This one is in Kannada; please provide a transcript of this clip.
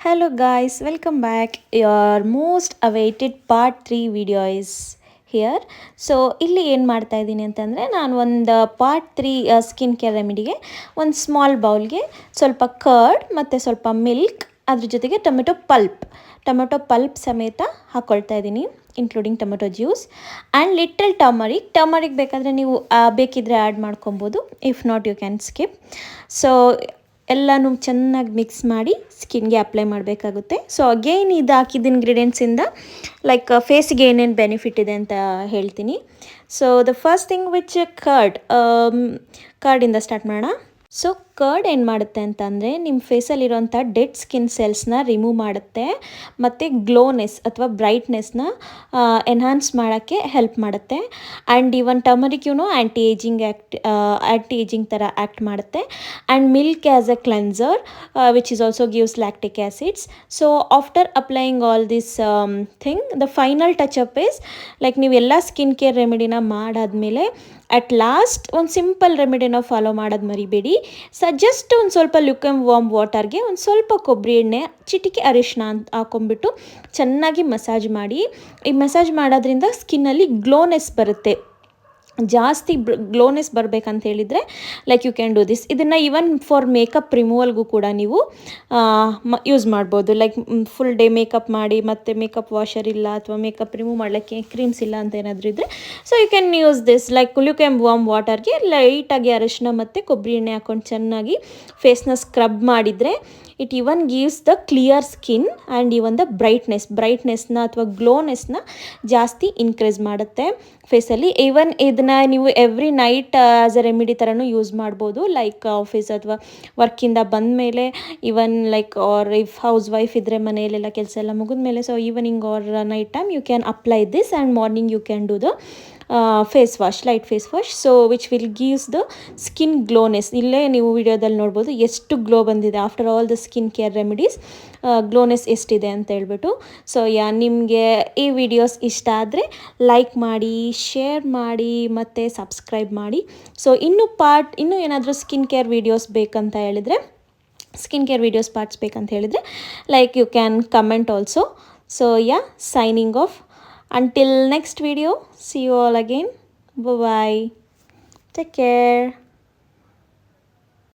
Hello guys, welcome back. Your most awaited part 3 video is here. So ಇಲ್ಲಿ ಏನು ಮಾಡ್ತಾ ಇದ್ದೀನಿ ಅಂತಂದರೆ ನಾನು ಒಂದು ಪಾರ್ಟ್ 3 ಸ್ಕಿನ್ ಕೇರ್ ರೆಮಿಡಿಗೆ ಒಂದು ಸ್ಮಾಲ್ ಬೌಲ್ಗೆ ಸ್ವಲ್ಪ ಕರ್ಡ್ ಮತ್ತು ಸ್ವಲ್ಪ ಮಿಲ್ಕ್ ಅದ್ರ ಜೊತೆಗೆ ಟೊಮೆಟೊ ಪಲ್ಪ್ ಸಮೇತ ಹಾಕ್ಕೊಳ್ತಾ ಇದ್ದೀನಿ, including tomato juice and little turmeric ಬೇಕಾದರೆ ನೀವು ಬೇಕಿದ್ದರೆ ಆ್ಯಡ್ ಮಾಡ್ಕೊಬೋದು, if not you can skip. So ಎಲ್ಲನೂ ಚೆನ್ನಾಗಿ ಮಿಕ್ಸ್ ಮಾಡಿ ಸ್ಕಿನ್ಗೆ ಅಪ್ಲೈ ಮಾಡಬೇಕಾಗುತ್ತೆ. ಸೊ ಅಗೇನ್ ಇದು ಹಾಕಿದ ಇಂಗ್ರೀಡಿಯೆಂಟ್ಸಿಂದ ಲೈಕ್ ಫೇಸಿಗೆ ಏನೇನು ಬೆನಿಫಿಟ್ ಇದೆ ಅಂತ ಹೇಳ್ತೀನಿ. So the first thing which ಕರ್ಡಿಂದ ಸ್ಟಾರ್ಟ್ ಮಾಡೋಣ. ಸೊ ಕರ್ಡ್ ಏನು ಮಾಡುತ್ತೆ ಅಂತಂದರೆ ನಿಮ್ಮ ಫೇಸಲ್ಲಿರೋಂಥ ಡೆಡ್ ಸ್ಕಿನ್ ಸೆಲ್ಸ್ನ ರಿಮೂವ್ ಮಾಡುತ್ತೆ ಮತ್ತು ಗ್ಲೋನೆಸ್ ಅಥವಾ ಬ್ರೈಟ್ನೆಸ್ನ ಎನ್ಹಾನ್ಸ್ ಮಾಡೋಕ್ಕೆ ಹೆಲ್ಪ್ ಮಾಡುತ್ತೆ. And even turmeric anti ageing ಥರ ಆ್ಯಕ್ಟ್ ಮಾಡುತ್ತೆ. And milk as a cleanser which is also gives lactic acids. So after applying all this thing, the final touch up is like ನೀವು ಎಲ್ಲ ಸ್ಕಿನ್ ಕೇರ್ ರೆಮಿಡಿನ ಮಾಡಾದಮೇಲೆ ಅಟ್ ಲಾಸ್ಟ್ ಒಂದು ಸಿಂಪಲ್ ರೆಮಿಡಿನ ಫಾಲೋ ಮಾಡೋದು ಮರಿಬೇಡಿ. ಜಸ್ಟ್ ಒಂದು ಸ್ವಲ್ಪ ಲ್ಯೂಕೆಮ್ ವಾರ್ಮ್ ವಾಟರ್ಗೆ ಒಂದು ಸ್ವಲ್ಪ ಕೊಬ್ಬರಿ ಎಣ್ಣೆ, ಚಿಟಿಕೆ ಅರಿಶಿನ ಅಂತ ಹಾಕೊಂಡ್ಬಿಟ್ಟು ಚೆನ್ನಾಗಿ ಮಸಾಜ್ ಮಾಡಿ. ಈ ಮಸಾಜ್ ಮಾಡೋದ್ರಿಂದ ಸ್ಕಿನ್ನಲ್ಲಿ ಗ್ಲೋನೆಸ್ ಬರುತ್ತೆ. ಜಾಸ್ತಿ ಗ್ಲೋನೆಸ್ ಬರಬೇಕಂತ ಹೇಳಿದರೆ like you can do this. ಇದನ್ನು ಈವನ್ ಫಾರ್ ಮೇಕಪ್ ರಿಮೂವಲ್ಗೂ ಕೂಡ ನೀವು ಯೂಸ್ ಮಾಡ್ಬೋದು. ಲೈಕ್ ಫುಲ್ ಡೇ ಮೇಕಪ್ ಮಾಡಿ ಮತ್ತು ಮೇಕಪ್ ವಾಷರ್ ಇಲ್ಲ ಅಥವಾ ಮೇಕಪ್ ರಿಮೂವ್ ಮಾಡಲಿಕ್ಕೆ ಕ್ರೀಮ್ಸ್ ಇಲ್ಲ ಅಂತ ಏನಾದರೂ ಇದ್ದರೆ, so you can use this. Like lukewarm ವಾಟರ್ಗೆ ಲೈಟಾಗಿ ಅರಿಶಿನ ಮತ್ತು ಕೊಬ್ಬರಿ ಎಣ್ಣೆ ಹಾಕ್ಕೊಂಡು ಚೆನ್ನಾಗಿ ಫೇಸ್ನ ಸ್ಕ್ರಬ್ ಮಾಡಿದರೆ it even gives the clear skin and even the ಬ್ರೈಟ್ನೆಸ್ನ ಅಥವಾ ಗ್ಲೋನೆಸ್ನ ಜಾಸ್ತಿ ಇನ್ಕ್ರೀಸ್ ಮಾಡುತ್ತೆ ಫೇಸಲ್ಲಿ. ಈವನ್ ಇದನ್ನು ನೀವು every night as a remedy ಥರನೂ ಯೂಸ್ ಮಾಡ್ಬೋದು. ಲೈಕ್ ಆಫೀಸ್ ಅಥವಾ ವರ್ಕಿಂದ ಬಂದಮೇಲೆ, even like or if housewife ಇದ್ದರೆ ಮನೆಯಲ್ಲೆಲ್ಲ ಕೆಲಸ ಎಲ್ಲ ಮುಗಿದ್ಮೇಲೆ, so evening or night time you can apply this and morning you can do the light face wash. So which will gives the skin glowness. ಇಲ್ಲೇ ನೀವು ವಿಡಿಯೋದಲ್ಲಿ ನೋಡ್ಬೋದು ಎಷ್ಟು ಗ್ಲೋ ಬಂದಿದೆ after all the skin care remedies, glowness ಎಷ್ಟಿದೆ ಅಂತ ಹೇಳ್ಬಿಟ್ಟು. ಸೊ ನಿಮಗೆ ಈ ವಿಡಿಯೋಸ್ ಇಷ್ಟ ಆದರೆ ಲೈಕ್ ಮಾಡಿ, ಶೇರ್ ಮಾಡಿ ಮತ್ತು ಸಬ್ಸ್ಕ್ರೈಬ್ ಮಾಡಿ. ಸೊ ಇನ್ನೂ ಏನಾದರೂ ಸ್ಕಿನ್ ಕೇರ್ ವೀಡಿಯೋಸ್ ಬೇಕಂತ ಹೇಳಿದರೆ like you can comment also. So signing off. Until next video, see you all again. Bye bye. Take care.